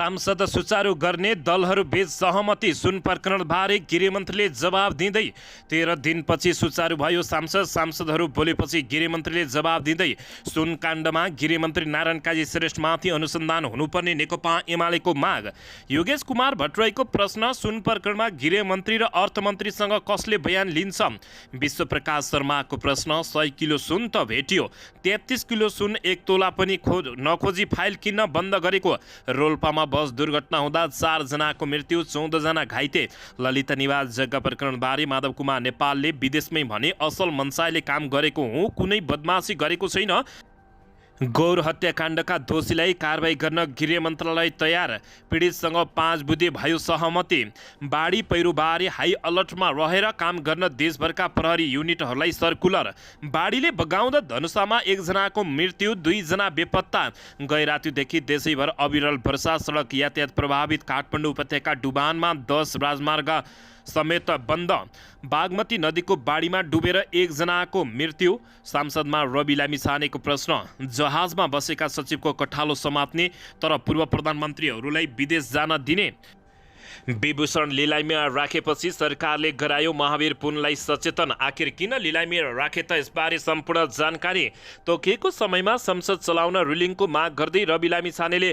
सांसद सुचारू गर्ने दलहरूबीच सहमति। सुन प्रकरणबारे गृहमन्त्रीले जवाब दिँदै 13 दिनपछि सुचारू भयो सांसदहरू बोलेपछि गृहमन्त्रीले जवाब दिँदै सुन काण्डमा गृहमन्त्री नारायण काजी श्रेष्ठमाथि अनुसन्धान हुनुपर्ने नेकपा एमालेको माग। योगेश कुमार भट्टराईको प्रश्न, सुन प्रकरणमा गृहमन्त्री र अर्थमन्त्रीसँग कसले बयान लिन्छ? विश्वप्रकाश शर्माको प्रश्न, 100 किलो सुन त भेटियो, 33 किलो सुन एक तोला पनि नखोजी फाइल किन बन्द गरेको? रोल्पामा बस दुर्घटना हुँदा 4 जनाको मृत्यु, 14 जना घाइते। ललिता निवास जग्गा प्रकरणबारे माधव कुमार नेपालले विदेशमै भने असल मनसायले काम गरेको हुँ, कुनै बदमासी गरेको छैन। गौर हत्याकाण्डका दोषीलाई कारबाही गर्न गृह मन्त्रालय तयार। पीडितसँग 5 बुँदे भयो सहमति। बाढी पहिरोबारे हाई अलर्टमा रहेर काम गर्न देशभरका प्रहरी युनिटहरूलाई सर्कुलर। बाढीले बगाउँदा धनुषामा 1 जनाको मृत्यु, 2 जना बेपत्ता। गैरातीदेखि देशैभर अविरल वर्षा, सडक यातायात प्रभावित। काठमाडौँ उपत्यका डुबानमा 10 राजमार्ग समेत बन्द। बागमती नदीको बाढीमा डुबेर 1 जनाको मृत्यु। सांसदमा रवि लामिछानेको प्रश्न, जहाजमा बसेका सचिवको कठालो समात्ने तर पूर्व प्रधानमन्त्रीहरूलाई विदेश जान दिने। विभूषण लिलाइमा राखेपछि सरकारले गरायो महावीर पुनलाई सचेतन। आखिर किन लिलाइमा राखे त? यसबारे सम्पूर्ण जानकारी। तोकिएको समयमा संसद चलाउन रुलिङको माग गर्दै रवि लामिछानेले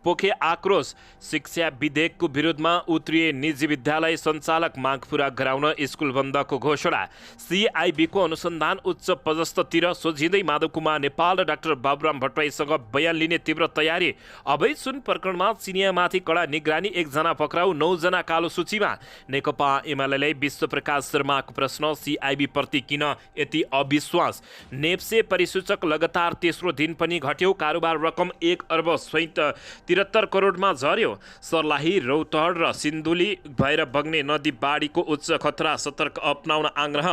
पोखे आक्रोश। शिक्षा विधेयकको विरोधमा उत्रिए निजी विद्यालय सञ्चालक, माग पूरा गराउन स्कुल बन्दको घोषणा। सिआइबीको अनुसन्धान उच्च पदस्थतिर सोझिँदै माधव कुमार नेपाल र डाक्टर बाबुराम भट्टराईसँग बयान लिने तीव्र तयारी। अवैध सुन प्रकरणमा चिनियामाथि कडा निगरानी, 1 जना पक्राउ, 9 जना कालो सूचीमा। नेकपा एमाले विश्वप्रकाश शर्माको प्रश्न, सिआइबी प्रति किन यति अविश्वास? नेप्से परिसूचक लगातार तेस्रो दिन पनि घट्यो। कारोबार रकम 1 अर्ब 73 करोडमा झर्यो। सर्लाही, रौतहट र सिन्धुली भएर बग्ने नदी बाढीको उच्च खतरा, सतर्क अपनाउन आग्रह।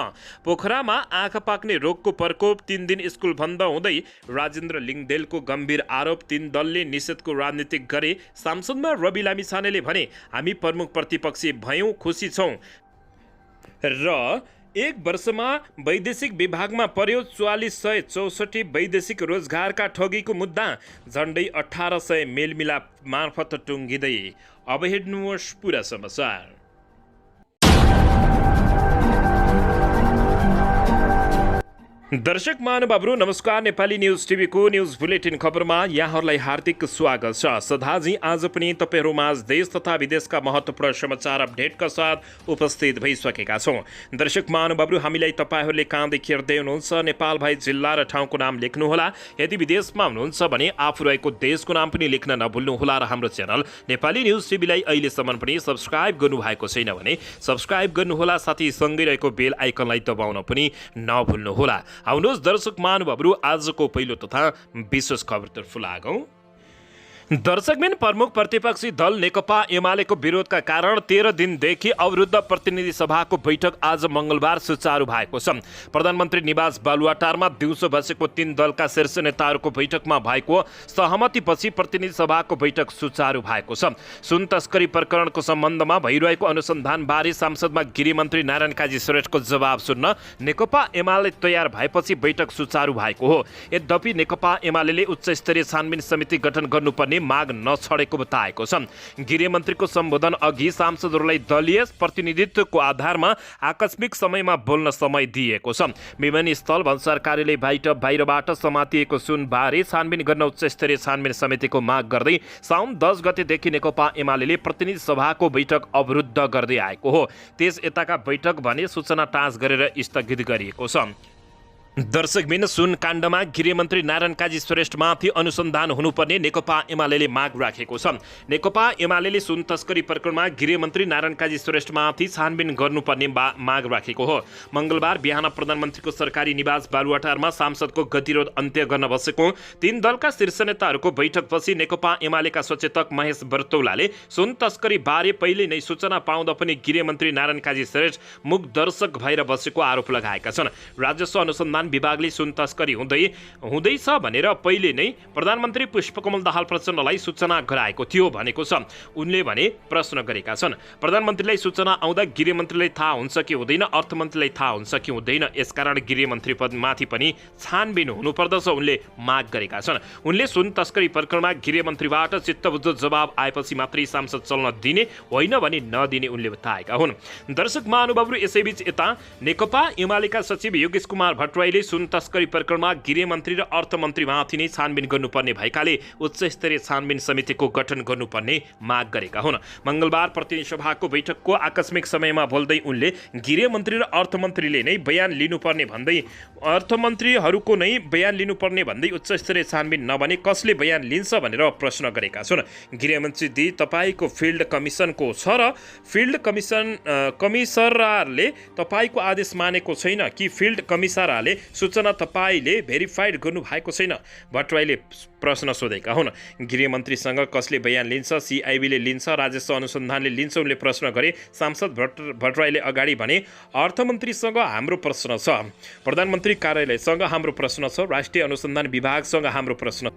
पोखरामा आँखा पाक्ने रोगको प्रकोप, 3 दिन स्कुल बन्द हुँदै राजेन्द्र लिङदेलको गम्भीर आरोप। 3 दलले निषेधको राजनीति गरे। सांसदमा रवि लामिछानेले भने, हामी प्रमुख प्रतिपक्षी भयौँ, खुसी छौँ। र 1 वर्षमा वैदेशिक विभागमा पर्यो 4464 वैदेशिक रोजगारका ठगीको मुद्दा। झन्डै 1800 मेलमिलाप मार्फत टुङ्गिँदै। अब हेर्नुहोस् पुरा समाचार। दर्शक महानुभावहरू नमस्कार। नेपाली न्युज टिभीको न्युज बुलेटिन खबरमा यहाँहरूलाई हार्दिक स्वागत छ। सदाझै आज पनि तपाईँहरूमाझ देश तथा विदेशका महत्त्वपूर्ण समाचार अपडेटका साथ उपस्थित भइसकेका छौँ। दर्शक महानुभावहरू, हामीलाई तपाईँहरूले कहाँदेखि हेर्दै हुनुहुन्छ नेपाल भई जिल्ला र ठाउँको नाम लेख्नुहोला। यदि विदेशमा हुनुहुन्छ भने आफू रहेको देशको नाम पनि लेख्न नभुल्नुहोला। र हाम्रो च्यानल नेपाली न्युज टिभीलाई अहिलेसम्म पनि सब्सक्राइब गर्नुभएको छैन भने सब्सक्राइब गर्नुहोला, साथै सँगै रहेको बेल आइकनलाई दबाउन पनि नभुल्नुहोला। आउनुहोस् दर्शक महानुभावहरू, आजको पहिलो तथा विशेष खबरतर्फ लागौँ। दर्शकबिन, प्रमुख प्रतिपक्षी दल नेकपा एमालेको विरोधका कारण 13 दिनदेखि अवरुद्ध प्रतिनिधि सभाको बैठक आज मङ्गलबार सुचारू भएको छ। प्रधानमन्त्री निवास बालुवाटारमा दिउँसो बसेको 3 दलका शीर्ष नेताहरूको बैठकमा भएको सहमतिपछि प्रतिनिधि सभाको बैठक सुचारू भएको छ। सुन तस्करी प्रकरणको सम्बन्धमा भइरहेको अनुसन्धानबारे सांसदमा गृहमन्त्री नारायण काजी श्रेष्ठको जवाब सुन्न नेकपा एमाले तयार भएपछि बैठक सुचारू भएको हो। यद्यपि नेकपा एमाले उच्च स्तरीय छानबिन समिति गठन गर्नुपर्ने माग नछडेको बताएको छ। गृहमन्त्रीको सम्बोधन अघि सांसदहरूलाई दलीय प्रतिनिधित्वको आधारमा आकस्मिक समयमा बोल्न समय दिएको छ। विमानस्थल, भन्सार कार्यालय बाहिरबाट समातिएको सुनबारे छानबिन गर्न उच्च स्तरीय छानबिन समितिको माग गर्दै साउन 10 गतेदेखि नेकपा एमाले प्रतिनिधि सभाको बैठक अवरुद्ध गर्दै आएको हो। त्यस यताका बैठक भने सूचना टाँच गरेर स्थगित गरिएको छ। दर्शकबिन, सुन काण्डमा गृहमन्त्री नारायण काजी श्रेष्ठमाथि अनुसन्धान हुनुपर्ने नेकपा एमाले माग राखेको छ। नेकपा एमाले सुन तस्करी प्रकरणमा गृहमन्त्री नारायण काजी श्रेष्ठमाथि छानबिन गर्नुपर्ने माग राखेको हो। मङ्गलबार बिहान प्रधानमन्त्रीको सरकारी निवास बालुवाटारमा सांसदको गतिरोध अन्त्य गर्न बसेको 3 दलका शीर्ष नेताहरूको बैठकपछि नेकपा एमालेका सचेतक महेश बर्तौलाले सुन तस्करी बारे पहिले नै सूचना पाउँदा पनि गृहमन्त्री नारायण काजी श्रेष्ठ मुख दर्शक भएर बसेको आरोप लगाएका छन्। राजस्व अनुसन्धान अनुसन्धान विभागले सुन तस्करी हुँदैछ भनेर पहिले नै प्रधानमन्त्री पुष्पकमल दाहाल प्रचण्डलाई सूचना गराएको थियो भनेको छ। उनले भने प्रश्न गरेका छन्, प्रधानमन्त्रीलाई सूचना आउँदा गृहमन्त्रीलाई थाहा हुन्छ कि हुँदैन, अर्थमन्त्रीलाई थाहा हुन्छ कि हुँदैन, यसकारण गृहमन्त्री पदमाथि पनि छानबिन हुनुपर्दछ उनले माग गरेका छन्। उनले सुन तस्करी प्रकरणमा गृहमन्त्रीबाट चित्तबुझ्दो जवाब आएपछि मात्रै सांसद चल्न दिने होइन भने नदिने उनले बताएका हुन्। दर्शक महानुभावहरू, यसैबीच यता नेकपा एमालेका सचिव योगेश कुमार भट्टराईले सुन तस्करी प्रकरणमा गृहमन्त्री र अर्थमन्त्रीमाथि नै छानबिन गर्नुपर्ने भएकाले उच्चस्तरीय छानबिन समितिको गठन गर्नुपर्ने माग गरेका हुन्। मंगलबार प्रतिनिधि सभाको बैठकको आकस्मिक समयमा बोल्दै उनले गृहमन्त्री र अर्थमन्त्रीले नै बयान लिनुपर्ने भन्दै अर्थमन्त्रीहरूको नै बयान लिनुपर्ने भन्दै उच्चस्तरीय छानबिन नभने कसले बयान लिन्छ भनेर प्रश्न गरेका छन्। गृहमन्त्री दी तपाईको फिल्ड कमिसनको छ र फिल्ड कमिसनरले तपाईको आदेश मानेको छैन कि फिल्ड कमिसनरले सूचना तपाईले भेरिफाइड गर्नु भएको छैन, भट्टराईले प्रश्न सोधेका हुन्। गृहमन्त्रीसँग कसले बयान लिन्छ? सिआइबीले लिन्छ, राजस्व अनुसन्धानले लिन्छ, उनले प्रश्न गरे। सांसद भट्टराईले अगाडि भने, अर्थमन्त्रीसँग हाम्रो प्रश्न छ, प्रधानमन्त्री कार्यालयसँग हाम्रो प्रश्न छ, राष्ट्रिय अनुसन्धान विभागसँग हाम्रो प्रश्न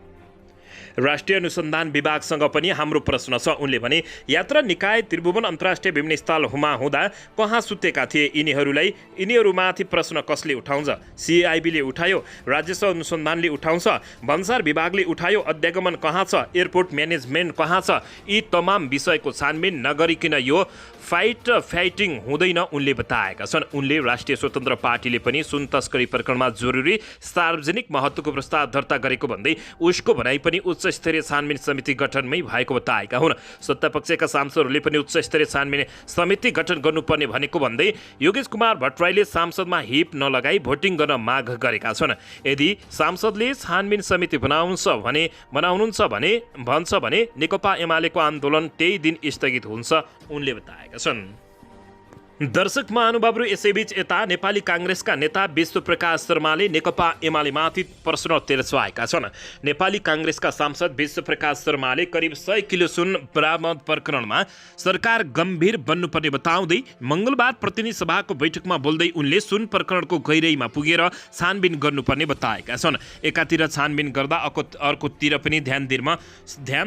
पनि हाम्रो प्रश्न छ। उनले भने, यात्रा निकाय त्रिभुवन अन्तर्राष्ट्रिय विमानस्थल हुँदा कहाँ सुतेका थिए? यिनीहरूमाथि प्रश्न कसले उठाउँछ? सिआइबीले उठायो, राजस्व अनुसन्धानले उठाउँछ, भन्सार विभागले उठायो, अध्यागमन कहाँ छ, एयरपोर्ट म्यानेजमेन्ट कहाँ छ? यी तमाम विषयको छानबिन नगरिकन यो फाइटिङ हुँदैन उनले बताएका छन्। उनले राष्ट्रिय स्वतन्त्र पार्टीले पनि सुन तस्करी प्रकरणमा जरुरी सार्वजनिक महत्त्वको प्रस्ताव दर्ता गरेको भन्दै उसको भनाइ पनि उच्चस्तरीय छानबिन समिति गठनमै भएको बताएका हुन्। सत्तापक्षका सांसदहरूले पनि उच्चस्तरीय छानबिन समिति गठन गर्नुपर्ने भनेको भन्दै योगेश कुमार भट्टराईले सांसदमा हिप नलगाई भोटिङ गर्न माग गरेका छन्। यदि सांसदले छानबिन समिति बनाउनुहुन्छ भने नेकपा एमालेको आन्दोलन त्यही दिन स्थगित हुन्छ उनले बताएका छन्। दर्शक महानुभावहरू, यसैबीच यता नेपाली काङ्ग्रेसका नेता विश्वप्रकाश शर्माले नेकपा एमालेमाथि प्रश्न तेर्स्याएका छन्। नेपाली काङ्ग्रेसका सांसद विश्वप्रकाश शर्माले करिब 100 किलो सुन बरामद प्रकरणमा सरकार गम्भीर बन्नुपर्ने बताउँदै मंगलबार प्रतिनिधि सभाको बैठकमा बोल्दै उनले सुन प्रकरणको गहिराईमा पुगेर छानबिन गर्नुपर्ने बताएका छन्। एकातिर छानबिन गर्दा अर्कोतिर पनि ध्यान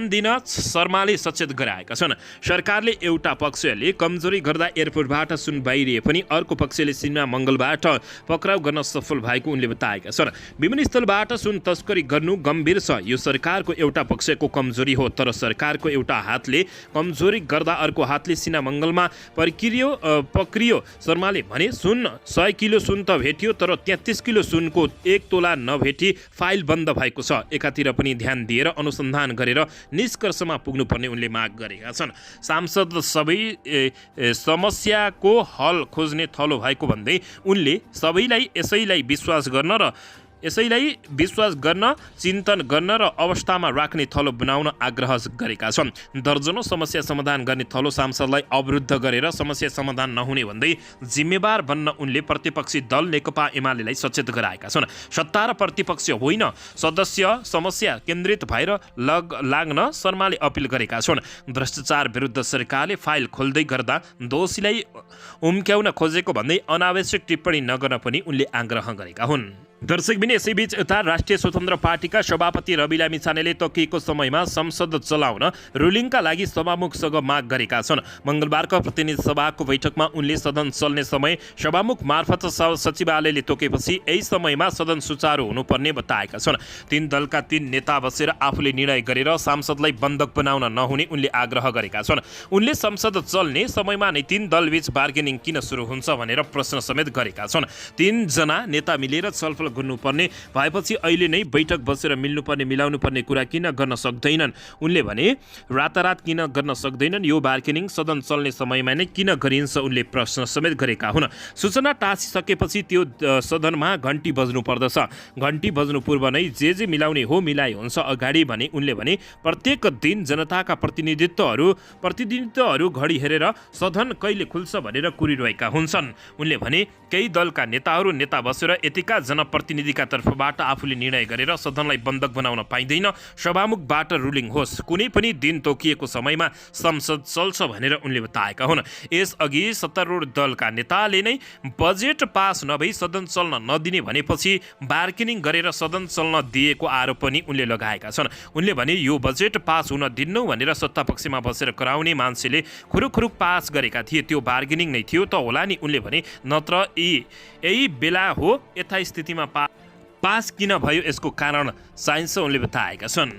दिन शर्माले सचेत गराएका छन्। सरकारले एउटा पक्षले कमजोरी गर्दा एयरपोर्टबाट सुन बाहिरिए पनि अर्को पक्षले सीमा मङ्गलबाट पक्राउ गर्न सफल भएको उनले बताएका छन्। विमानस्थलबाट सुन तस्करी गर्नु गम्भीर छ, यो सरकारको एउटा पक्षको कमजोरी हो, तर सरकारको एउटा हातले कमजोरी गर्दा अर्को हातले सीमा मङ्गलमा पक्रियो। शर्माले भने, 100 किलो सुन त भेटियो, तर 33 किलो सुनको 1 तोला नभेटी फाइल बन्द भएको छ। एकातिर पनि ध्यान दिएर अनुसन्धान गरेर निष्कर्षमा पुग्नुपर्ने उनले माग गरेका छन्। सांसद सबै समस्याको हल खोज्ने थलो भएको भन्दै उनले सबैलाई यसैलाई विश्वास गर्न चिन्तन गर्न र अवस्थामा राख्ने थलो बनाउन आग्रह गरेका छन्। दर्जनौं समस्या समाधान गर्ने थलो सांसदलाई अवरुद्ध गरेर समस्या समाधान नहुने भन्दै जिम्मेवार बन्न उनले प्रतिपक्षी दल नेकपा एमालेलाई सचेत गराएका छन्। सत्ता र प्रतिपक्ष होइन, सदस्य समस्या केन्द्रित भएर लाग्न शर्माले अपिल गरेका छन्। भ्रष्टाचार विरुद्ध सरकारले फाइल खोल्दै गर्दा दोषीलाई उम्क्याउन खोजेको भन्दै अनावश्यक टिप्पणी नगर्न पनि उनले आग्रह गरेका हुन्। दर्शकबिन, यसैबीच यता राष्ट्रिय स्वतन्त्र पार्टीका सभापति रवि लामिछानेले तोकिएको समयमा संसद चलाउन रुलिङका लागि सभामुखसँग माग गरेका छन्। मंगलबारको प्रतिनिधि सभाको बैठकमा उनले सदन चल्ने समय सभामुख मार्फत सचिवालयले तोकेपछि यही समयमा सदन सुचारू हुनुपर्ने बताएका छन्। 3 दलका 3 नेता बसेर आफूले निर्णय गरेर सांसदलाई बन्धक बनाउन नहुने उनले आग्रह गरेका छन्। उनले संसद चल्ने समयमा नै 3 दलबीच बार्गेनिङ किन सुरु हुन्छ भनेर प्रश्न समेत गरेका छन्। 3 जना नेता मिलेर छलफल गर्नुपर्ने भएपछि अहिले नै बैठक बसेर मिलाउनु पर्ने कुरा किन गर्न सक्दैनन्? उनले भने, रातारात किन गर्न सक्दैनन्? यो बार्गेनिङ सदन चल्ने समयमा नै किन गरिन्छ? उनले प्रश्न समेत गरेका हुन्। सूचना टाँसिसकेपछि त्यो सदनमा घण्टी बज्नु पर्दछ, घण्टी बज्नु पूर्व नै जे मिलाउने हो मिलाइ हुन्छ अगाडि भने उनले भने, प्रत्येक दिन जनताका प्रतिनिधित्वहरू घडी हेरेर सदन कहिले खुल्छ भनेर कुरिरहेका हुन्छन्। उनले भने, केही दलका नेता बसेर यतिका जनप्रतिनिधि प्रतिनिधिका तर्फबाट आफूले निर्णय गरेर सदनलाई बन्धक बनाउन पाइँदैन। सभामुखबाट रुलिङ होस्, कुनै पनि दिन तोकिएको समयमा संसद चल्छ भनेर उनले बताएका हुन्। यसअघि सत्तारूढ दलका नेताले नै बजेट पास नभई सदन चल्न नदिने भनेपछि बार्गेनिङ गरेर सदन चल्न दिएको आरोप पनि उनले लगाएका छन्। उनले भने यो बजेट पास हुन दिन्नौ भनेर सत्तापक्षमा बसेर कराउने मान्छेले खुरुखुरु पास गरेका थिए, त्यो बार्गेनिङ नै थियो त होला नि। उनले भने नत्र यही बेला हो यथास्थितिमा पास किन भयो यसको कारण चाहिन्छ उनले बताएका छन्।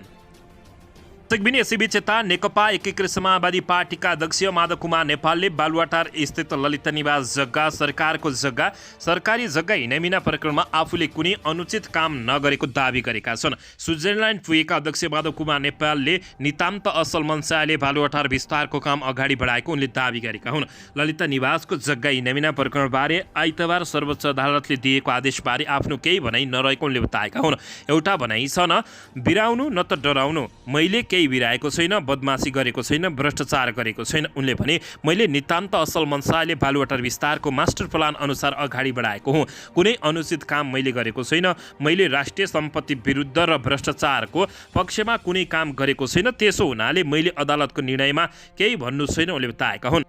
यसैबीच यता नेकपा एकीकृत समाजवादी पार्टीका अध्यक्ष माधव कुमार नेपालले बालुवाटार स्थित ललिता निवास जग्गा सरकारको जग्गा सरकारी जग्गा हिनामिना प्रकरणमा आफूले कुनै अनुचित काम नगरेको दावी गरेका छन्। स्विजरल्यान्ड पुगेका अध्यक्ष माधव कुमार नेपालले नितान्त असल मनसायले बालुवाटार विस्तारको काम अगाडि बढाएको उनले दावी गरेका हुन्। ललिता निवासको जग्गा हिनामिना प्रकरणबारे आइतबार सर्वोच्च अदालतले दिएको आदेशबारे आफ्नो केही भनाइ नरहेको उनले बताएका हुन्। एउटा भनाइ छ, न बिराउनु न त डराउनु, मैले केही बिराएको छैन, बदमासी गरेको छैन, भ्रष्टाचार गरेको छैन। उनले भने मैले नितान्त असल मनसायले बालुवाटार विस्तारको मास्टर प्लान अनुसार अगाडि बढाएको हुँ, कुनै अनुचित काम मैले गरेको छैन, मैले राष्ट्रिय सम्पत्ति विरुद्ध र भ्रष्टाचारको पक्षमा कुनै काम गरेको छैन, त्यसो हुनाले मैले अदालतको निर्णयमा केही भन्नु छैन उनले बताएका हुन्।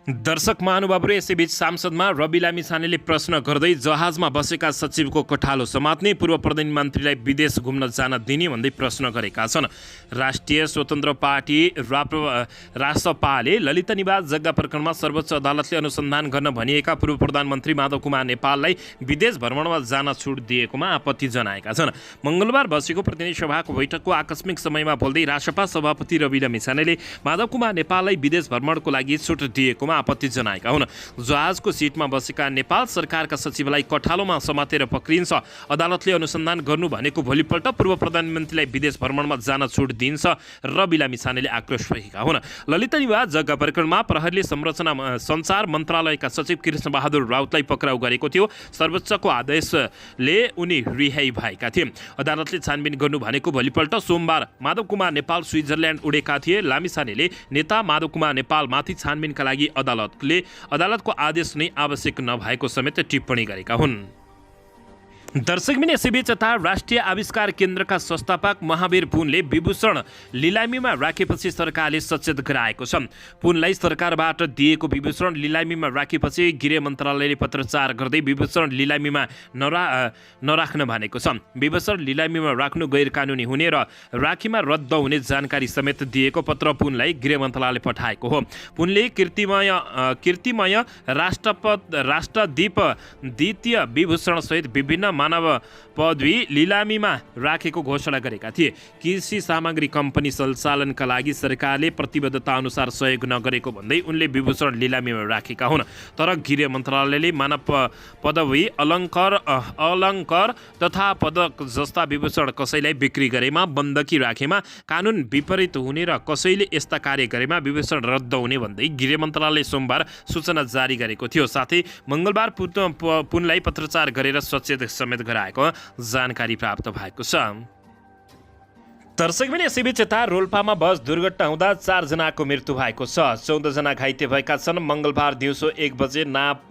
दर्शक महानुभावहरू, यसैबीच सांसदमा रवि लामिछानेले प्रश्न गर्दै जहाजमा बसेका सचिवको कठालो समात्ने, पूर्व प्रधानमन्त्रीलाई विदेश घुम्न जान दिने भन्दै प्रश्न गरेका छन्। राष्ट्रिय स्वतन्त्र पार्टी रासपाले ललिता निवास जग्गा प्रकरणमा सर्वोच्च अदालतले अनुसन्धान गर्न भनिएका पूर्व प्रधानमन्त्री माधव कुमार नेपाललाई विदेश भ्रमणमा जान छुट दिएकोमा आपत्ति जनाएका छन्। मङ्गलबार बसेको प्रतिनिधि सभाको बैठकको आकस्मिक समयमा बोल्दै रासपा सभापति रवि लामिछानेले माधव कुमार नेपाललाई विदेश भ्रमणको लागि छुट दिएकोमा आपत्ति जनाएका हुन्। जहाजको सिटमा बसेका नेपाल सरकारका सचिवलाई कठालोमा समातेर पक्रिन्छ, अदालतले अनुसन्धान गर्नु भनेको भोलिपल्ट पूर्व प्रधानमन्त्रीलाई विदेश भ्रमणमा जान छुट दिन्छ, रवि लामिछानेले आक्रोश गरेका हुन्। ललिता निवास जग्गा प्रकरणमा प्रहरीले सञ्चार मन्त्रालयका सचिव कृष्ण बहादुर राउतलाई पक्राउ गरेको थियो। सर्वोच्चको आदेशले उनी रिहाई भएका थिए। अदालतले छानबिन गर्नु भनेको भोलिपल्ट सोमबार माधव कुमार नेपाल स्विजरल्यान्ड उडेका थिए। लामिछानेले नेता माधव कुमार नेपालमाथि छानबिनका लागि अदालतको आदेश नै आवश्यक नभएको समेत टिप्पणी गरेका हुन्। दर्शकबिन यसैबीच यता राष्ट्रिय आविष्कार केन्द्रका संस्थापक महावीर पुनले विभूषण लिलामीमा राखेपछि सरकारले सचेत गराएको छ। पुनलाई सरकारबाट दिएको विभूषण लिलामीमा राखेपछि गृह मन्त्रालयले पत्रचार गर्दै विभूषण लिलामीमा नराख्न भनेको छ। विभूषण लिलामीमा राख्नु गैर कानुनी हुने र राखीमा रद्द हुने जानकारी समेत दिएको पत्र पुनलाई गृह मन्त्रालयले पठाएको हो। पुनले कीर्तिमय राष्ट्रदीप द्वितीय विभूषण सहित विभिन्न मानव पदवी लिलामीमा राखेको घोषणा गरेका थिए। कृषि सामग्री कम्पनी सञ्चालनका लागि सरकारले प्रतिबद्धता अनुसार सहयोग नगरेको भन्दै उनले विभूषण लिलामीमा राखेका हुन्। तर गृह मन्त्रालयले मानव पदवी अलङ्कार तथा पदक जस्ता विभूषण कसैलाई बिक्री गरेमा, बन्दकी राखेमा कानुन विपरीत हुने र कसैले यस्ता कार्य गरेमा विभूषण रद्द हुने भन्दै गृह मन्त्रालयले सोमबार सूचना जारी गरेको थियो। साथै मङ्गलबार पुनलाई पत्रचार गरेर सचेत समेत गराएको जानकारी प्राप्त भएको छ। दर्शकबिन यसैबीच यता रोल्पामा बस दुर्घटना हुँदा 4 जनाको मृत्यु भएको छ, 14 जना घाइते भएका छन्। मङ्गलबार दिउँसो 1 बजे नाप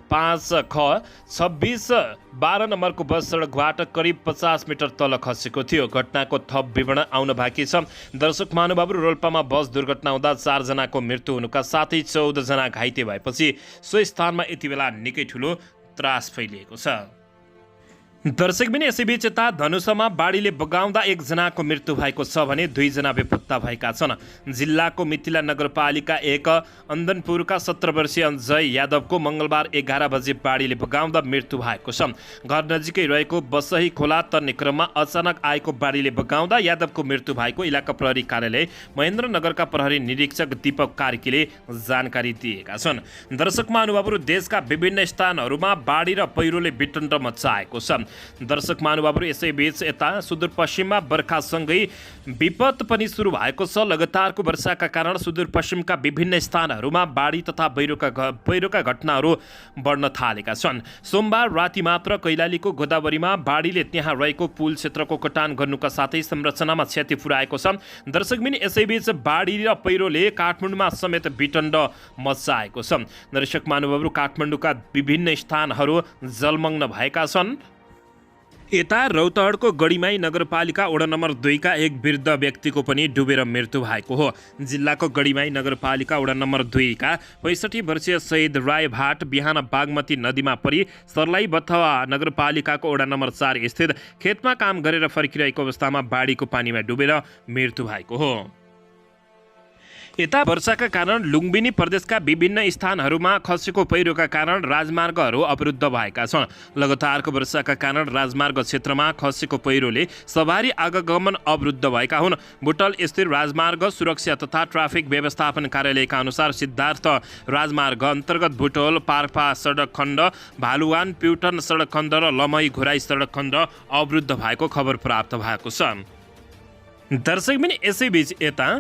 5 ख 26-12 नम्बरको बस सडकबाट करिब 50 मिटर तल खसेको थियो। घटनाको थप विवरण आउन बाँकी छ। दर्शक महानुभावहरू, रोल्पामा बस दुर्घटना हुँदा 4 जनाको मृत्यु हुनुका साथै 14 जना घाइते भएपछि सो स्थानमा यति बेला निकै ठुलो त्रास फैलिएको छ। दर्शकबिन यसैबीच यता धनुषामा बाढीले बगाउँदा 1 जनाको मृत्यु भएको छ भने 2 जना बेपत्ता भएका छन्। जिल्लाको मिथिला नगरपालिका 1 अन्दनपुरका 17 वर्षीय अञ्जय यादवको मङ्गलबार 11 बजे बाढीले बगाउँदा मृत्यु भएको छ। घर नजिकै रहेको बसही खोला तर्ने क्रममा अचानक आएको बाढीले बगाउँदा यादवको मृत्यु भएको इलाका प्रहरी कार्यालय महेन्द्रनगरका प्रहरी निरीक्षक दीपक कार्कीले जानकारी दिएका छन्। दर्शक महानुभावहरू, देशका विभिन्न स्थानहरूमा बाढी र पहिरोले विटण्ड मचाएको छ। दर्शक महानुभावहरू, यसैबीच यता सुदूरपश्चिममा बर्खासँगै विपद पनि सुरु भएको छ। लगातारको वर्षाका कारण सुदूरपश्चिमका विभिन्न स्थानहरूमा बाढी तथा पहिरोका घटनाहरू बढ्न थालेका छन्। सोमबार राति मात्र कैलालीको गोदावरीमा बाढीले त्यहाँ रहेको पुल क्षेत्रको कटान गर्नुका साथै संरचनामा क्षति पुर्याएको छ। दर्शकबिन यसैबीच बाढी र पहिरोले काठमाडौँमा समेत विटण्ड मचाएको छ। दर्शक महानुभावहरू, काठमाडौँका विभिन्न स्थानहरू जलमग्न भएका छन्। यता रौतहटको गढीमाई नगरपालिका वडा नम्बर 2 का एक वृद्ध व्यक्तिको पनि डुबेर मृत्यु भएको हो। जिल्लाको गढीमाई नगरपालिका वडा नम्बर 2 का 65 वर्षीय शहीद राय भाट बिहान बागमती नदीमा परी सर्लाही बथवा नगरपालिकाको वडा नम्बर 4 स्थित खेतमा काम गरेर फर्किरहेको अवस्थामा बाढीको पानीमा डुबेर मृत्यु भएको हो। यता वर्षाका कारण लुम्बिनी प्रदेशका विभिन्न स्थानहरूमा खसेको पहिरोका कारण राजमार्गहरू अवरुद्ध भएका छन्। लगातारको वर्षाका कारण राजमार्ग क्षेत्रमा खसेको पहिरोले सवारी आवागमन अवरुद्ध भएका हुन्। बुटल स्थित राजमार्ग सुरक्षा तथा ट्राफिक व्यवस्थापन कार्यालयका अनुसार सिद्धार्थ राजमार्ग अन्तर्गत बुटोल पार्पा सडक खण्ड, भालुवान प्युटन सडक खण्ड र लमही घोराई सडक खण्ड अवरुद्ध भएको खबर प्राप्त भएको छ। दर्शकबिन यसैबीच यता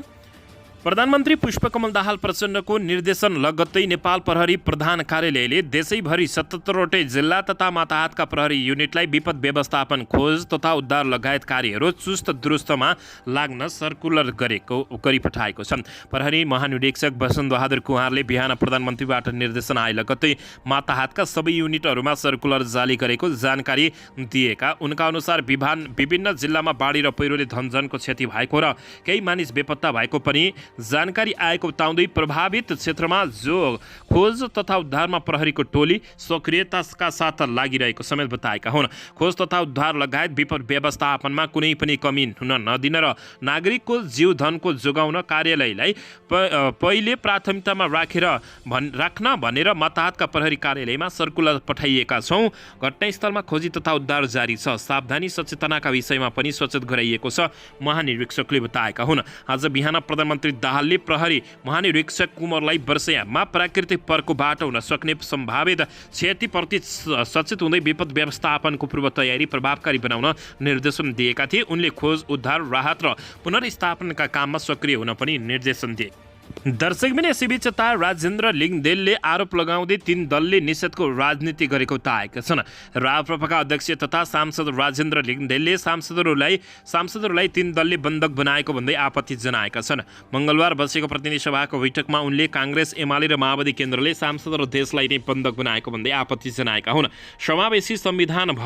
प्रधानमन्त्री पुष्पकमल दाहाल प्रचण्डको निर्देशन लगत्तै नेपाल प्रहरी प्रधान कार्यालयले देशैभरि 77वटै जिल्ला तथा माताहतका प्रहरी युनिटलाई विपद व्यवस्थापन, खोज तथा उद्धार लगायत कार्यहरू चुस्त दुरुस्तमा लाग्न सर्कुलर गरी पठाएको छ। प्रहरी महानिरीक्षक वसन्त बहादुर कुँहारले बिहान प्रधानमन्त्रीबाट निर्देशन आए लगत्तै माताहतका सबै युनिटहरूमा सर्कुलर जारी गरेको जानकारी दिएका उनका अनुसार विभिन्न जिल्लामा बाढी र पहिरोले धनजनको क्षति भएको र केही मानिस बेपत्ता भएको पनि जानकारी आएको बताउँदै प्रभावित क्षेत्रमा जो खोज तथा उद्धारमा प्रहरीको टोली सक्रियताका साथ लागिरहेको समेत बताएका हुन्। खोज तथा उद्धार लगायत विपद व्यवस्थापनमा कुनै पनि कमी हुन नदिन र नागरिकको जीव धनको जोगाउन कार्यालयलाई पहिले प्राथमिकतामा राख्न भनेर माताहतका प्रहरी कार्यालयमा सर्कुलर पठाइएका छौँ। घटनास्थलमा खोजी तथा उद्धार जारी छ। सावधानी सचेतनाका विषयमा पनि सचेत गराइएको छ, महानिरीक्षकले बताएका हुन्। आज बिहान प्रधानमन्त्री दाहालले प्रहरी महानिरीक्षक कुँवरलाई वर्षायाममा प्राकृतिक प्रकोपबाट हुन सक्ने सम्भावित क्षतिप्रति सचेत हुँदै विपद व्यवस्थापनको पूर्व तयारी प्रभावकारी बनाउन निर्देशन दिएका थिए। उनले खोज उद्धार राहत र पुनर्स्थापनाका काममा सक्रिय हुन पनि निर्देशन दिए। दर्शकबिन यसैबीच राजेन्द्र लिङदेलले आरोप लगाउँदै 3 दलले निषेधको राजनीति गरेको बताएका छन्। राप्रपाका अध्यक्ष तथा सांसद राजेन्द्र लिङदेलले सांसदहरूलाई 3 दलले बन्धक बनाएको भन्दै आपत्ति जनाएका छन्। मङ्गलबार बसेको प्रतिनिधि सभाको बैठकमा उनले काङ्ग्रेस, एमाले र माओवादी केन्द्रले सांसद र देशलाई नै बन्धक बनाएको भन्दै आपत्ति जनाएका हुन्। समावेशी संविधान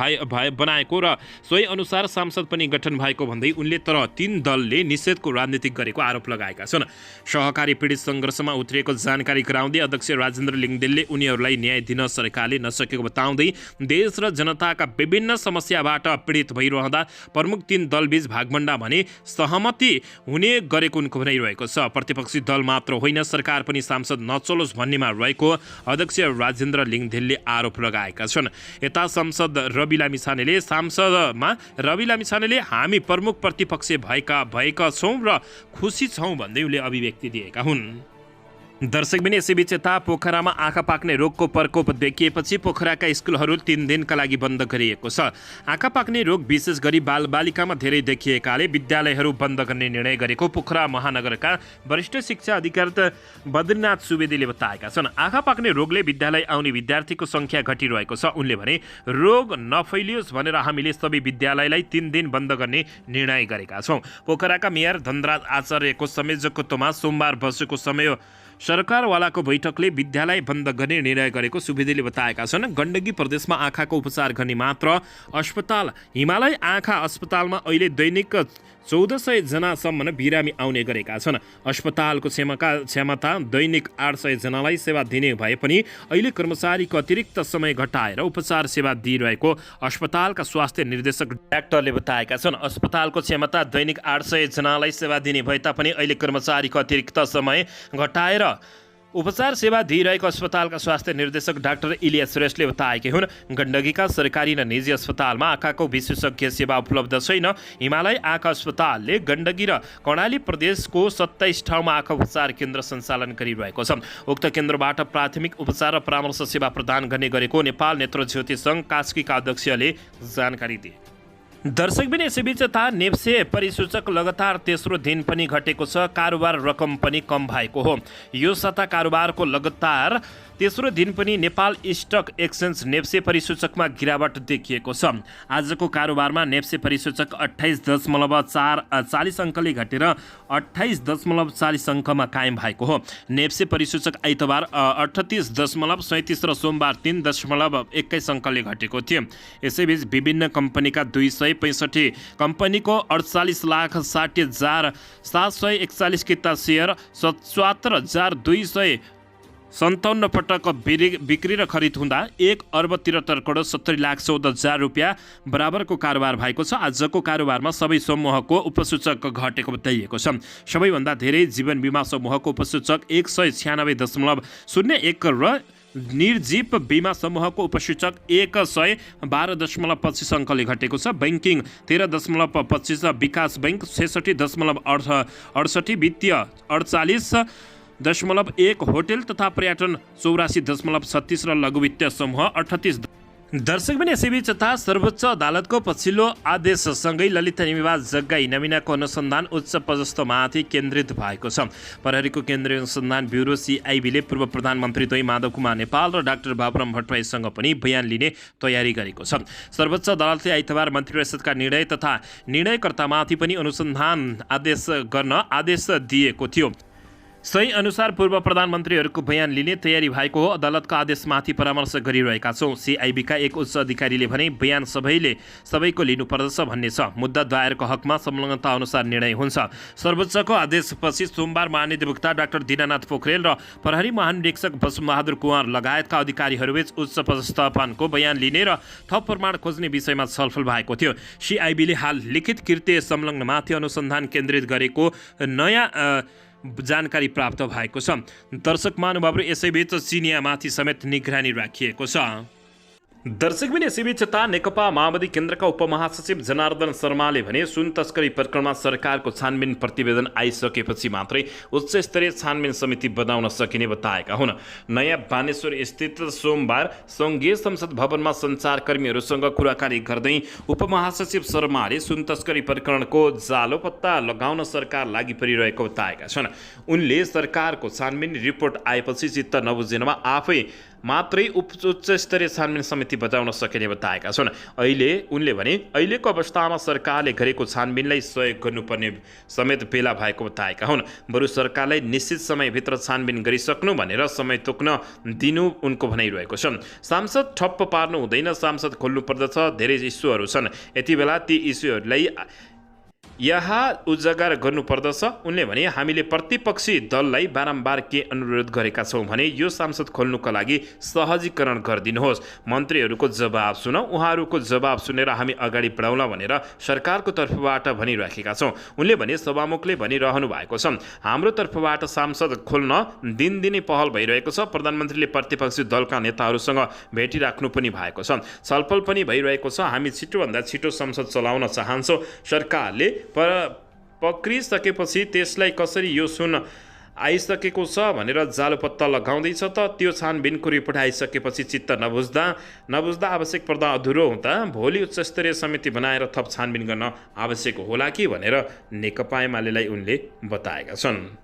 बनाएको र सोही अनुसार सांसद पनि गठन भएको भन्दै उनले तर 3 दलले निषेधको राजनीति गरेको आरोप लगाएका छन्। सहकारी पीडित सङ्घर्षमा उत्रिएको जानकारी गराउँदै अध्यक्ष राजेन्द्र लिङदेलले उनीहरूलाई न्याय दिन सरकारले नसकेको बताउँदै देश र जनताका विभिन्न समस्याबाट पीडित भइरहँदा प्रमुख 3 दलबीच भागभण्डा भने सहमति हुने गरेको उनको भनाइरहेको छ। प्रतिपक्षी दल मात्र होइन, सरकार पनि सांसद नचलोस् भन्नेमा रहेको अध्यक्ष राजेन्द्र लिङदेलले आरोप लगाएका छन्। यता सांसद रवि लामिछानेले हामी प्रमुख प्रतिपक्ष भएका छौँ र खुसी छौँ भन्दै उनले अभिव्यक्ति दिएका हुन्। दर्शकबिन यसैबीच यता पोखरामा आँखा पाक्ने रोगको प्रकोप देखिएपछि पोखराका स्कुलहरू 3 दिनका लागि बन्द गरिएको छ। आँखा पाक्ने रोग विशेष गरी बालबालिकामा धेरै देखिएकाले विद्यालयहरू बन्द गर्ने निर्णय गरेको पोखरा महानगरका वरिष्ठ शिक्षा अधिकारी बद्रीनाथ सुवेदीले बताएका छन्। आँखा पाक्ने रोगले विद्यालय आउने विद्यार्थीको सङ्ख्या घटिरहेको छ। उनले भने रोग नफैलियोस् भनेर हामीले सबै विद्यालयलाई 3 दिन बन्द गर्ने निर्णय गरेका छौँ। पोखराका मेयर धनराज आचार्यको संयोजकत्वमा सोमबार बसेको समय सरकारवालाको बैठकले विद्यालय बन्द गर्ने निर्णय गरेको सुवेदीले बताएका छन्। गण्डकी प्रदेशमा आँखाको उपचार गर्ने मात्र अस्पताल हिमालय आँखा अस्पतालमा अहिले दैनिक 1400 जनासम्म बिरामी आउने गरेका छन्। अस्पतालको क्षमता दैनिक 800 जनालाई सेवा दिने भए पनि अहिले कर्मचारीको अतिरिक्त समय घटाएर उपचार सेवा दिइरहेको अस्पतालका स्वास्थ्य निर्देशक डाक्टरले बताएका छन्। अस्पतालको क्षमता दैनिक 800 जनालाई सेवा दिने भए तापनि अहिले कर्मचारीको अतिरिक्त समय घटाएर उपचार सेवा दिइरहेको अस्पतालका स्वास्थ्य निर्देशक डाक्टर इलियास श्रेष्ठले बताएका हुन्। गण्डकीका सरकारी र निजी अस्पतालमा आँखाको विशेषज्ञ सेवा उपलब्ध छैन। हिमालय आँखा अस्पतालले गण्डकी र कर्णाली प्रदेशको 27 ठाउँमा आँखा उपचार केन्द्र सञ्चालन गरिरहेको छ। उक्त केन्द्रबाट प्राथमिक उपचार र परामर्श सेवा प्रदान गर्ने गरेको नेपाल नेत्र ज्योति सङ्घ कास्कीका अध्यक्षले जानकारी दिए। दर्शकबिन यसैबीच नेप्से परिसूचक लगातार तेस्रो दिन पनि घटेको छ। कारोबार रकम पनि कम भएको हो। यो साता कारोबारको लगातार तेस्रो दिन पनि नेपाल स्टक एक्सचेन्ज नेप्से परिसूचकमा गिरावट देखिएको छ। आजको कारोबारमा नेप्से परिसूचक 28.40 अङ्कले घटेर 28.40 अङ्कमा कायम भएको हो। नेप्से परिसूचक आइतबार 38.37 र सोमबार 3.21 अङ्कले घटेको थियो। यसैबीच विभिन्न कम्पनीका 265 कम्पनीको 48,60,741 किता सेयर 77,257 पटक बिक्री र खरिद हुँदा 1,73,70,14,14,000 रुपियाँ बराबरको कारोबार भएको छ। आजको कारोबारमा सबै समूहको उपसूचक घटेको बताइएको छ। सबैभन्दा धेरै जीवन बिमा समूहको उपसूचक 196.01 र निर्जीव बिमा समूहको उपसूचक 112.25 अङ्कले घटेको छ। बैङ्किङ 13.25, विकास बैङ्क 66.68, वित्तीय 48.1, होटेल तथा पर्यटन 84.36 र लघु वित्तीय समूह 38। दर्शक पनि यसैबीच यता सर्वोच्च अदालतको पछिल्लो आदेशसँगै ललित निवास जग्गा नमिनाको अनुसन्धान उच्च पदस्थमाथि केन्द्रित भएको छ। प्रहरीको केन्द्रीय अनुसन्धान ब्युरो CIB ले पूर्व प्रधानमन्त्री द्वै माधव कुमार नेपाल र डाक्टर बाबुराम भट्टराईसँग पनि बयान लिने तयारी गरेको छ। सर्वोच्च अदालतले आइतबार मन्त्री परिषदका निर्णय तथा निर्णयकर्तामाथि पनि अनुसन्धान गर्न आदेश दिएको थियो। सही अनुसार पूर्व प्रधानमन्त्रीहरूको बयान लिने तयारी भएको हो। अदालतको आदेशमाथि परामर्श गरिरहेका छौँ। CIB का एक उच्च अधिकारीले भने बयान सबैको लिनुपर्दछ भन्ने छ। मुद्दा दायरको हकमा संलग्नता अनुसार निर्णय हुन्छ। सर्वोच्चको आदेशपछि सोमबार महानिर्देशक डाक्टर दीनानाथ पोखरेल र प्रहरी महानिरीक्षक वसुबहादुर कुँवर लगायतका अधिकारीहरूबीच उच्च पदस्थापनको बयान लिने र थप प्रमाण खोज्ने विषयमा छलफल भएको थियो। CIB ले हाल लिखित कृत्य संलग्नमाथि अनुसन्धान केन्द्रित गरेको नयाँ जानकारी प्राप्त भएको छ। दर्शक महानुभावहरू यसैबीच चिनियामाथि समेत निगरानी राखिएको छ। दर्शक पनि यसैबीच यता नेकपा माओवादी केन्द्रका उपमहासचिव जनार्दन शर्माले भने सुन तस्करी प्रकरणमा सरकारको छानबिन प्रतिवेदन आइसकेपछि मात्रै उच्च स्तरीय छानबिन समिति बनाउन सकिने बताएका हुन्। नयाँ बानेश्वर स्थित सोमबार सङ्घीय संसद भवनमा सञ्चारकर्मीहरूसँग कुराकानी गर्दै उपमहासचिव शर्माले सुन तस्करी प्रकरणको जालो पत्ता लगाउन सरकार लागि परिरहेको बताएका छन्। उनले सरकारको छानबिन रिपोर्ट आएपछि चित्त नबुझेनमा आफै मात्रै उच्च स्तरीय छानबिन समिति बचाउन सकिने बताएका छन्। उनले भने अहिलेको अवस्थामा सरकारले गरेको छानबिनलाई सहयोग गर्नुपर्ने समेत बेला भएको बताएका हुन्। बरु सरकारलाई निश्चित समयभित्र छानबिन गरिसक्नु भनेर समय तोक्न दिनु उनको भनाइरहेको छ। सांसद ठप्प पार्नु हुँदैन, सांसद खोल्नु पर्दछ। धेरै इस्युहरू छन्, यति बेला ती इस्युहरूलाई यहाँ उजागर गर्नुपर्दछ। उनले भने हामीले प्रतिपक्षी दललाई बारम्बार के अनुरोध गरेका छौँ भने यो सांसद खोल्नुका लागि सहजीकरण गरिदिनुहोस्, मन्त्रीहरूको जवाब सुनौ, उहाँहरूको जवाब सुनेर हामी अगाडि बढाउला भनेर सरकारको तर्फबाट भनिराखेका छौँ। उनले भने सभामुखले भनिरहनु भएको छ, हाम्रो तर्फबाट सांसद खोल्न दिनदिनै पहल भइरहेको छ। प्रधानमन्त्रीले प्रतिपक्षी दलका नेताहरूसँग भेटिराख्नु पनि भएको छ, छलफल पनि भइरहेको छ। हामी छिटोभन्दा छिटो संसद चलाउन चाहन्छौँ। सरकारले पक्रिसकेपछि त्यसलाई कसरी यो सुन आइसकेको छ भनेर जालो पत्ता लगाउँदैछ त त्यो छानबिनको रिपोर्ट आइसकेपछि चित्त नबुझ्दा आवश्यक पर्दा अधुरो हुँदा भोलि उच्च स्तरीय समिति बनाएर थप छानबिन गर्न आवश्यक होला कि भनेर नेकपा एमालेलाई उनले बताएका छन्।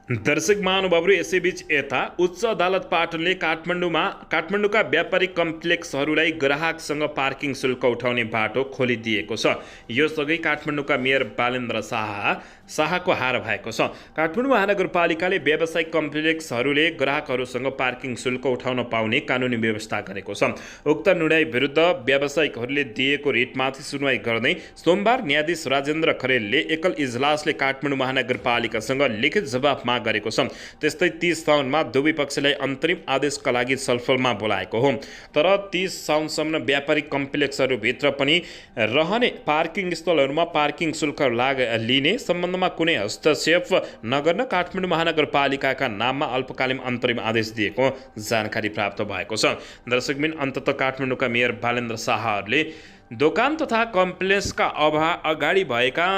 दर्शक महानुभावहरू यसैबीच यता उच्च अदालत पाटनले काठमाडौँका व्यापारिक कम्प्लेक्सहरूलाई ग्राहकसँग पार्किङ शुल्क उठाउने बाटो खोलिदिएको छ। यो सँगै काठमाडौँका मेयर बालेन्द्र शाहको हार भएको छ। काठमाडौँ महानगरपालिकाले व्यावसायिक कम्प्लेक्सहरूले ग्राहकहरूसँग पार्किङ शुल्क उठाउन पाउने कानुनी व्यवस्था गरेको छ। उक्त निर्णय विरुद्ध व्यावसायिकहरूले दिएको रिटमाथि सुनवाई गर्दै सोमबार न्यायाधीश राजेन्द्र खरेलले एकल इजलासले काठमाडौँ महानगरपालिकासँग लिखित जवाफ गरेको छ। त्यस्तै 30 साउनमा दुवै पक्षलाई अन्तरिम आदेशका लागि छलफलमा बोलाएको हो। तर 30 साउनसम्म व्यापारिक कम्प्लेक्सहरूभित्र पनि रहने पार्किङ स्थलहरूमा पार्किङ शुल्क लिने सम्बन्धमा कुनै हस्तक्षेप नगर्न काठमाडौँ महानगरपालिकाका नाममा अल्पकालीन अन्तरिम आदेश दिएको जानकारी प्राप्त भएको छ। दर्शकबिन अन्ततः काठमाडौँका मेयर बालेन्द्र शाहहरूले दोकान तथा कम्प्लेक्सका अगाडि भएका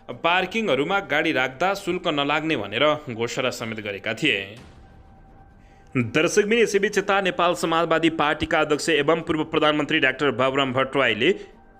पार्किङहरूमा गाडी राख्दा शुल्क नलाग्ने भनेर घोषणा समेत गरेका थिए। दर्शकबिन यसैबीच नेपाल समाजवादी पार्टीका अध्यक्ष एवं पूर्व प्रधानमन्त्री डाक्टर बाबुराम भट्टराईले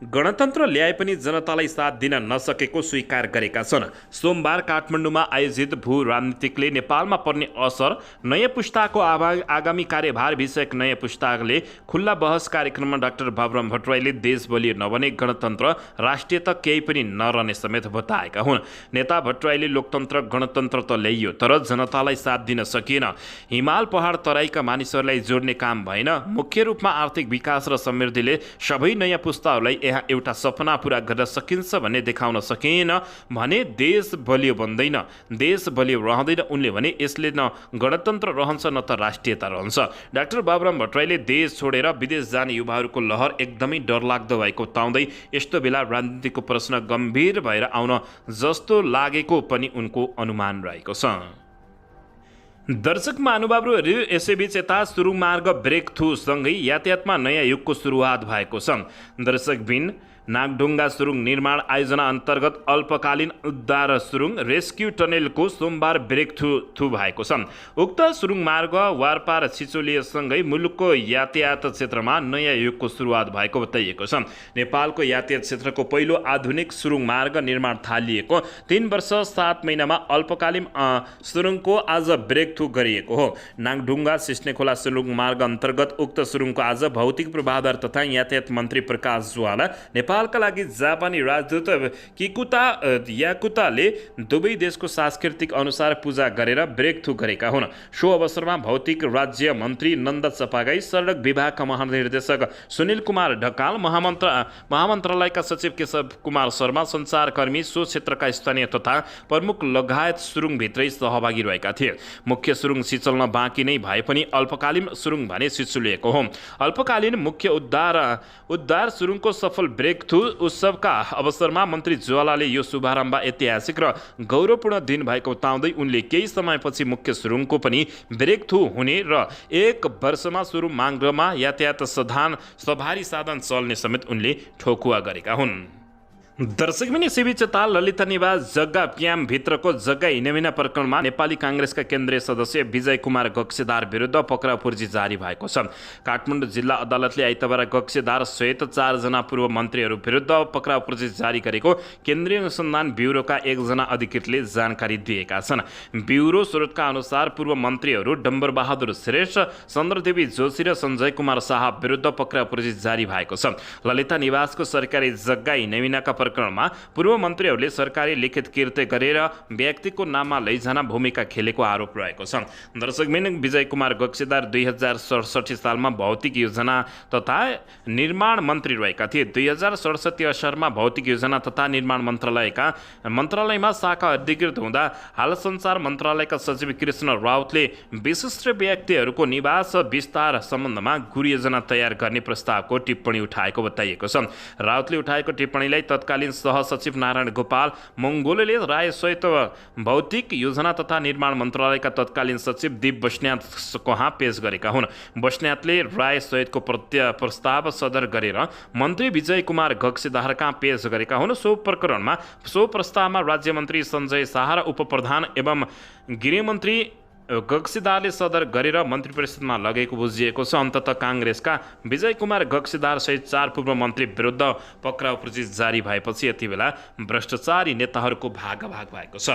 गणतन्त्र ल्याए पनि जनतालाई साथ दिन नसकेको स्वीकार गरेका छन्। सोमबार काठमाडौँमा आयोजित भू राजनीतिकले नेपालमा पर्ने असर, नयाँ पुस्ताको आगामी कार्यभार विषयक नयाँ पुस्ताले खुल्ला बहस कार्यक्रममा डाक्टर बाबुराम भट्टराईले देश बलियो नबने गणतन्त्र राष्ट्रिय त केही पनि नरहने समेत बताएका हुन्। नेता भट्टराईले लोकतन्त्र गणतन्त्र त ल्याइयो तर जनतालाई साथ दिन सकिएन, हिमाल पहाड तराईका मानिसहरूलाई जोड्ने काम भएन, मुख्य रूपमा आर्थिक विकास र समृद्धिले सबै नयाँ पुस्ताहरूलाई यहाँ एउटा सपना पूरा गर्न सकिन्छ भन्ने देखाउन सकिएन भने देश बलियो बन्दैन, देश बलियो रहँदैन। उनले भने यसले न गणतन्त्र रहन्छ न त राष्ट्रियता रहन्छ। डाक्टर बाबुराम भट्टराईले देश छोडेर विदेश जाने युवाहरूको लहर एकदमै डरलाग्दो भएको बताउँदै यस्तो बेला राजनीतिको प्रश्न गम्भीर भएर आउन जस्तो लागेको पनि उनको अनुमान रहेको छ। दर्शक महानुभावहरू, यसैबीच यता सुरुङ मार्ग ब्रेक थ्रू सँगै यातायातमा नयाँ युगको सुरुवात भएको छ। दर्शकबिन, नागढुङ्गा सुरुङ निर्माण आयोजना अन्तर्गत अल्पकालीन उद्धार सुरुङ रेस्क्यु टनेलको सोमबार ब्रेक थ्रू भएको छ। उक्त सुरुङ मार्ग वारपार छिचोलिएसँगै मुलुकको यातायात क्षेत्रमा नयाँ युगको सुरुवात भएको बताइएको छ। नेपालको यातायात क्षेत्रको पहिलो आधुनिक सुरुङ मार्ग निर्माण थालिएको 3 वर्ष 7 महिनामा अल्पकालीन सुरुङको आज ब्रेक थ्रू गरिएको हो। नागढुङ्गा सिस्नेखोला सुरुङ मार्ग अन्तर्गत उक्त सुरुङको आज भौतिक पूर्वाधार तथा यातायात मन्त्री प्रकाश ज्वाला, नेपालका लागि जापानी राजदूत किकुता याकुताले दुवै देशको सांस्कृतिक अनुसार पूजा गरेर ब्रेक थ्रू गरेका हुन्। सो अवसरमा भौतिक राज्य मन्त्री नन्द चपागाई, सडक विभागका महानिर्देशक सुनिल कुमार ढकाल, महामन्त्रालयका सचिव केशव कुमार शर्मा, सञ्चारकर्मी, सो क्षेत्रका स्थानीय तथा प्रमुख लगायत सुरुङभित्रै सहभागी रहेका थिए। मुख्य सुरुङ सिचल्न बाँकी नै भए पनि अल्पकालीन सुरुङ भने सिचुलिएको हो। अल्पकालीन मुख्य उद्धार सुरुङको सफल ब्रेक थ्रू उत्सवका अवसरमा मन्त्री ज्वालाले यो शुभारम्भ ऐतिहासिक र गौरवपूर्ण दिन भएको बताउँदै उनले केही समयपछि मुख्य सुरुङको पनि ब्रेक थ्रू हुने र 1 वर्षमा सुरुङ मार्गमा यातायात सवारी साधन चल्ने समेत उनले ठोकुवा गरेका हुन्। दर्शक पनि यसैबीच ललिता निवास जग्गा प्याम भित्रको जग्गा हिनेमिना प्रकरणमा नेपाली काङ्ग्रेसका केन्द्रीय सदस्य विजय कुमार गक्सेदार विरुद्ध पक्राउ पूर्जी जारी भएको छ। काठमाडौँ जिल्ला अदालतले आइतबार गक्सेदार सहित 4 जना पूर्व मन्त्रीहरू विरुद्ध पक्राउ पूर्जी जारी गरेको केन्द्रीय अनुसन्धान ब्युरोका 1 जना अधिकृतले जानकारी दिएका छन्। ब्युरो स्रोतका अनुसार पूर्व मन्त्रीहरू डम्बर बहादुर श्रेष्ठ, चन्द्रदेवी जोशी र सञ्जय कुमार शाह विरुद्ध पक्राउ पूर्जी जारी भएको छ। ललिता निवासको सरकारी जग्गा हिनेमिनाका प्रकरणमा पूर्व मन्त्रीहरूले सरकारी लिखित कृत्य गरेर व्यक्तिको नाममा लैजान भूमिका खेलेको आरोप रहेको छ। दर्शकबिन, विजय कुमार गक्सेदार 2067 सालमा भौतिक योजना तथा निर्माण मन्त्री रहेका थिए। 2067 असारमा भौतिक योजना तथा निर्माण मन्त्रालयमा शाखा अधिकृत हुँदा हाल सञ्चार मन्त्रालयका सचिव कृष्ण राउतले विशिष्ट व्यक्तिहरूको निवास विस्तार सम्बन्धमा गुरु योजना तयार गर्ने प्रस्तावको टिप्पणी उठाएको बताइएको छ। राउतले उठाएको टिप्पणीलाई तत्कालीन सहसचिव नारायण गोपाल मङ्गोलले राय सहित भौतिक योजना तथा निर्माण मन्त्रालयका तत्कालीन सचिव दीप बस्नेतकहाँ पेश गरेका हुन्। बस्नेतले राय सहितको प्रस्ताव सदर गरेर मन्त्री विजय कुमार गक्सेदार कहाँ पेश गरेका हुन्। सो प्रस्तावमा राज्य मन्त्री सञ्जय शाह र उपप्रधान एवं गृहमन्त्री गक्सेदारले सदर गरेर मन्त्री परिषदमा लगेको बुझिएको छ। अन्ततः काङ्ग्रेसका विजय कुमार गक्सेदार सहित 4 पूर्व मन्त्री विरुद्ध पक्राउ पूर्जी जारी भएपछि यति बेला भ्रष्टाचारी नेताहरूको भागाभाग भएको छ।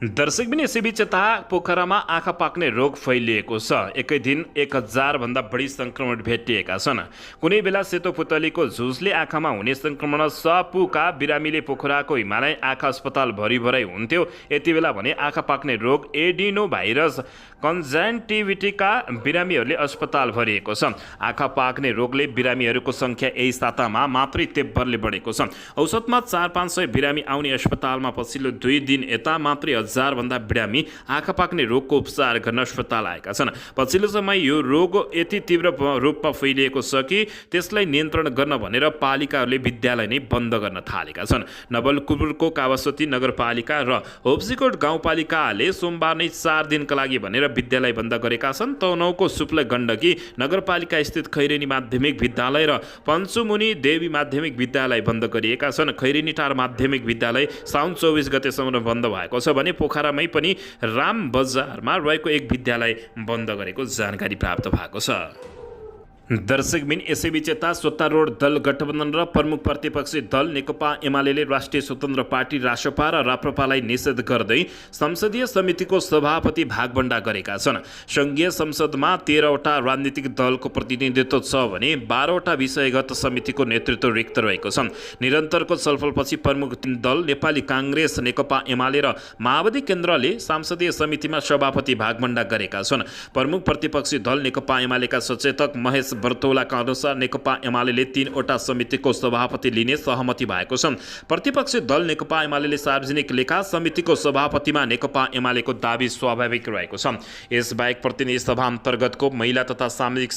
दर्शक पनि यसैबीच यता पोखरामा आँखा पाक्ने रोग फैलिएको छ। एकै दिन 1000 भन्दा बढी संक्रमण भेटिएका छन्। कुनै बेला सेतो पुतलीको झुसले आँखामा हुने संक्रमण सपुका बिरामीले पोखराको हिमालय आँखा अस्पताल भरिभरै हुन्थ्यो। यति बेला भने आँखा पाक्ने रोग एडिनो भाइरस कन्जन्टिभिटीका बिरामीहरूले अस्पताल भरिएको छ। आँखा पाक्ने रोगले बिरामीहरूको सङ्ख्या यही सातामा मात्रै तेब्बरले बढेको छ। औसतमा 400-500 बिरामी आउने अस्पतालमा पछिल्लो 2 दिन यता मात्रै 1000 भन्दा बिरामी आँखा पाक्ने रोगको उपचार गर्न अस्पताल आएका छन्। पछिल्लो समय यो रोग यति तीव्र रूपमा फैलिएको छ कि त्यसलाई नियन्त्रण गर्न भनेर पालिकाहरूले विद्यालय नै बन्द गर्न थालेका छन्। नवलपुरको कावासोती नगरपालिका र होप्सीकोट गाउँपालिकाले सोमबार नै 4 दिनका लागि भनेर विद्यालय बन्द गरेका छन्। तनहुँको सुप्ले गण्डकी नगरपालिका स्थित खैरेनी माध्यमिक विद्यालय र पञ्चमुनि देवी माध्यमिक विद्यालय बन्द गरिएका छन्। खैरेनीटार माध्यमिक विद्यालय साउन 24 गतेसम्म बन्द भएको छ भने पोखरामै पनि राम बजारमा रहेको एक विद्यालय बन्द गरेको जानकारी प्राप्त भएको छ। दर्शकबिन यसैबीच यता सत्तारूढ दल गठबन्धन र प्रमुख प्रतिपक्षी दल नेकपा एमाले राष्ट्रिय स्वतन्त्र पार्टी रासपा र राप्रपालाई निषेध गर्दै संसदीय समितिको सभापति भागभण्डा गरेका छन्। सङ्घीय संसदमा 13वटा राजनीतिक दलको प्रतिनिधित्व छ भने 12वटा विषयगत समितिको नेतृत्व रिक्त रहेको छ। निरन्तरको छलफलपछि प्रमुख दल नेपाली काङ्ग्रेस, नेकपा एमाले र माओवादी केन्द्रले संसदीय समितिमा सभापति भागभण्डा गरेका छन्। प्रमुख प्रतिपक्षी दल नेकपा एमालेका सचेतक महेश बर्तौलाका अनुसार नेकपा एमाले 3वटा समितिको सभापति लिने सहमति भएको छ। प्रतिपक्षी दल नेकपा एमाले सार्वजनिक लेखा समितिको सभापतिमा नेकपा एमालेको दाबी स्वाभाविक रहेको छ। यसबाहेक प्रतिनिधि सभा अन्तर्गतको महिला तथा सामाजिक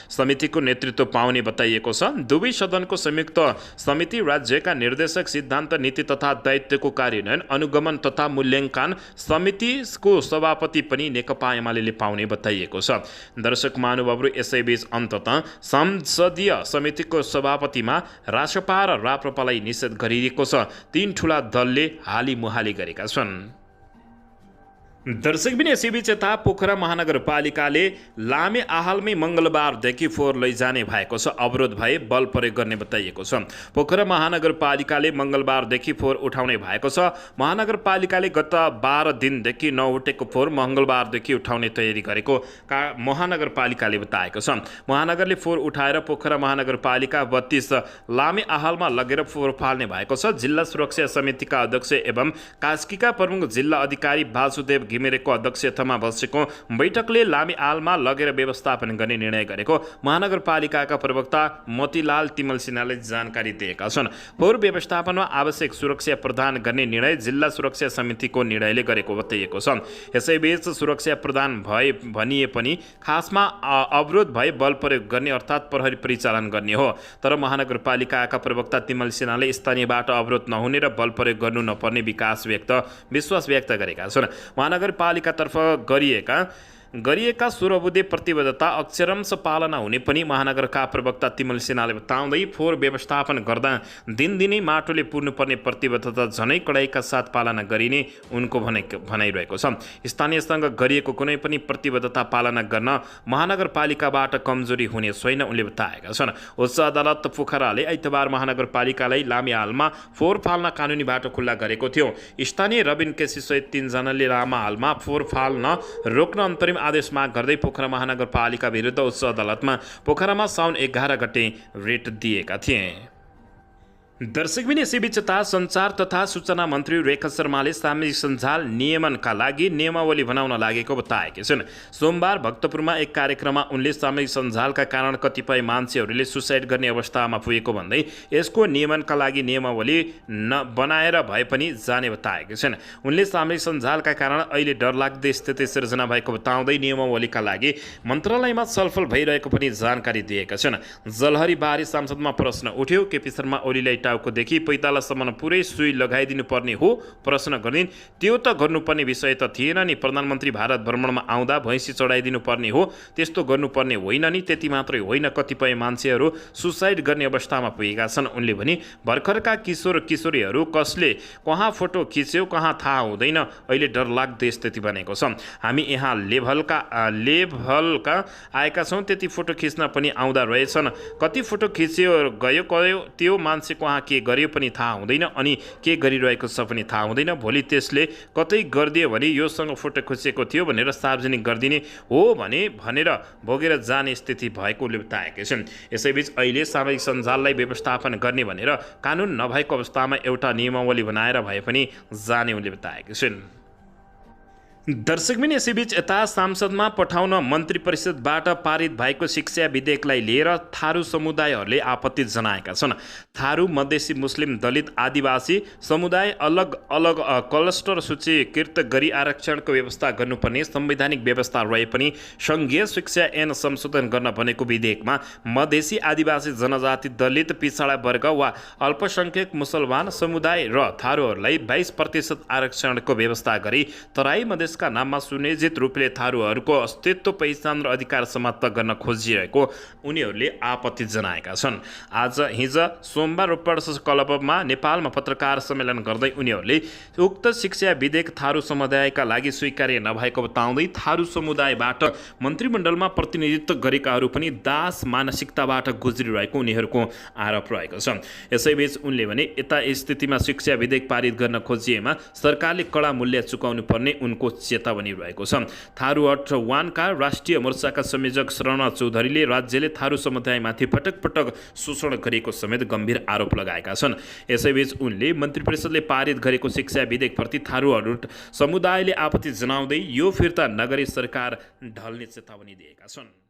समितिको नेतृत्व पाउने बताइएको छ। दुवै सदनको संयुक्त समिति राज्यका निर्देशक सिद्धान्त, नीति तथा दायित्वको कार्यान्वयन, अनुगमन तथा मूल्याङ्कन समितिको सभापति पनि नेकपा एमाले पाउने बताइएको छ। दर्शक महानुभावहरू, यसैबीच अन्ततः संसदीय समितिको सभापतिमा रासपा र राप्रपालाई निषेध गरिएको छ। 3 ठूला दलले हालीमुहाली गरेका छन्। दर्शकबिन यसैबीच यता पोखरा महानगरपालिकाले लामे आहालमै मङ्गलबारदेखि फोहोर लैजाने भएको छ। अवरोध भए बल प्रयोग गर्ने बताइएको छ। पोखरा महानगरपालिकाले मङ्गलबारदेखि फोहोर उठाउने भएको छ। महानगरपालिकाले गत 12 दिनदेखि नउठेको फोहोर मङ्गलबारदेखि उठाउने तयारी गरेको महानगरपालिकाले बताएको छ। महानगरले फोहोर उठाएर पोखरा महानगरपालिका 32 लामे आहालमा लगेर फोहोर फाल्ने भएको छ। जिल्ला सुरक्षा समितिका अध्यक्ष एवं कास्कीका प्रमुख जिल्ला अधिकारी वासुदेव घिमिरेको अध्यक्षतामा बसेको बैठकले लामे आहालमा लगेर व्यवस्थापन गर्ने निर्णय गरेको महानगरपालिकाका प्रवक्ता मोतीलाल तिमल सिन्हाले जानकारी दिएका छन्। फोहोर व्यवस्थापनमा आवश्यक सुरक्षा प्रदान गर्ने निर्णय जिल्ला सुरक्षा समितिको निर्णयले गरेको बताइएको छ। यसैबीच सुरक्षा प्रदान भए भनिए पनि खासमा अवरोध भए बल प्रयोग गर्ने अर्थात् प्रहरी परिचालन गर्ने हो। तर महानगरपालिकाका प्रवक्ता तिमल सिन्हाले स्थानीयबाट अवरोध नहुने र बल प्रयोग गर्नु नपर्ने विश्वास व्यक्त गरेका छन्। महानगरपालिकातर्फ गरिएका 16 बुँदे प्रतिबद्धता अक्षरंश पालना हुने पनि महानगरका प्रवक्ता तिमल सिन्हाले बताउँदै फोहोर व्यवस्थापन गर्दा दिनदिनै माटोले पुर्नुपर्ने प्रतिबद्धता झनै कडाइका साथ पालना गरिने उनको भनाइरहेको छ। स्थानीयसँग गरिएको कुनै पनि प्रतिबद्धता पालना गर्न महानगरपालिकाबाट कमजोरी हुने छैन उनले बताएका छन्। उच्च अदालत पोखराले आइतबार महानगरपालिकालाई लामे हालमा फोहोर फाल्न कानुनी बाटो खुल्ला गरेको थियो। स्थानीय रबिन केसी सहित 3 जनाले लामा हालमा फोहोर फाल्न रोक्न अन्तरिम आदेश माग गर्दै पोखरा महानगरपालिका विरुद्ध उच्च अदालतमा पोखरामा साउन 11 गते रिट दिएका थिए। दर्शकबिन यसैबीच यता सञ्चार तथा सूचना मन्त्री रेखा शर्माले सामाजिक सञ्जाल नियमनका लागि नियमावली बनाउन लागेको बताएकी छिन्। सोमबार भक्तपुरमा एक कार्यक्रममा उनले सामाजिक सञ्जालका कारण कतिपय मान्छेहरूले सुसाइड गर्ने अवस्थामा पुगेको भन्दै यसको नियमनका लागि नियमावली बनाएर भए पनि जाने बताएकी छिन्। उनले सामाजिक सञ्जालका कारण अहिले डरलाग्दो स्थिति सिर्जना भएको बताउँदै नियमावलीका लागि मन्त्रालयमा छलफल भइरहेको पनि जानकारी दिएका छन्। जलहरीबारी सांसदमा प्रश्न उठ्यो, केपी शर्मा ओलीलाई टाउकोदेखि पैतालासम्म पुरै सुई लगाइदिनु पर्ने हो प्रश्न गरिन्। त्यो त गर्नुपर्ने विषय त थिएन नि। प्रधानमन्त्री भारत भ्रमणमा आउँदा भैँसी चढाइदिनु पर्ने हो, त्यस्तो गर्नुपर्ने होइन नि। त्यति मात्रै होइन, कतिपय मान्छेहरू सुसाइड गर्ने अवस्थामा पुगेका छन् उनले भने। भर्खरका किशोर किशोरीहरू कसले कहाँ फोटो खिच्यो कहाँ थाहा हुँदैन। अहिले डरलाग्दो स्थिति बनेको छ। हामी यहाँ लेभलका आएका छौँ, त्यति फोटो खिच्न पनि आउँदा रहेछन्। कति फोटो खिच्यो गयो त्यो मान्छे कहाँ के गर्यो पनि थाहा हुँदैन, अनि के गरिरहेको छ पनि थाहा हुँदैन। भोलि त्यसले कतै गरिदियो भने योसँग फोटो खिचेको थियो भनेर सार्वजनिक गरिदिने हो भनेर भोगेर जाने स्थिति भएकोले बताएका छन्। यसैबीच अहिले सामाजिक सञ्जाललाई व्यवस्थापन गर्ने भनेर कानुन नभएको अवस्थामा एउटा नियमावली बनाएर भए पनि जाने उनले बताएका छन्। दर्शकबिन यसैबीच यता सांसदमा पठाउन मन्त्री परिषदबाट पारित भएको शिक्षा विधेयकलाई लिएर थारू समुदायहरूले आपत्ति जनाएका छन्। थारू, मधेसी, मुस्लिम, दलित, आदिवासी समुदाय अलग अलग क्लस्टर सूचीकृत गरी आरक्षणको व्यवस्था गर्नुपर्ने संवैधानिक व्यवस्था रहे पनि सङ्घीय शिक्षा ऐन संशोधन गर्न बनेको विधेयकमा मधेसी, आदिवासी जनजाति, दलित, पिछडा वर्ग वा अल्पसङ्ख्यक मुसलमान समुदाय र थारूहरूलाई 22% आरक्षणको व्यवस्था गरी तराई मधेस प्रदेशका नाममा सुनियोजित रूपले थारूहरूको अस्तित्व पहिचान र अधिकार समाप्त गर्न खोजिरहेको उनीहरूले आपत्ति जनाएका छन्। हिजो सोमबार रोपड क्लबमा नेपालमा पत्रकार सम्मेलन गर्दै उनीहरूले उक्त शिक्षा विधेयक थारू समुदायका लागि स्वीकार्य नभएको बताउँदै थारू समुदायबाट मन्त्रीमण्डलमा प्रतिनिधित्व गरेकाहरू पनि दास मानसिकताबाट गुज्रिरहेको उनीहरूको आरोप रहेको छ। यसैबीच उनले भने यता स्थितिमा शिक्षा विधेयक पारित गर्न खोजिएमा सरकारले कडा मूल्य चुकाउनु पर्ने उनको चेतावनी रहेको छ। थारू हट वानका राष्ट्रिय मोर्चाका संयोजक शरण चौधरीले राज्यले थारू समुदायमाथि पटक पटक शोषण गरेको समेत गम्भीर आरोप लगाएका छन्। यसैबीच उनले मन्त्री परिषदले पारित गरेको शिक्षा विधेयकप्रति थारूहरू समुदायले आपत्ति जनाउँदै यो फिर्ता नगरी सरकार ढल्ने चेतावनी दिएका छन्।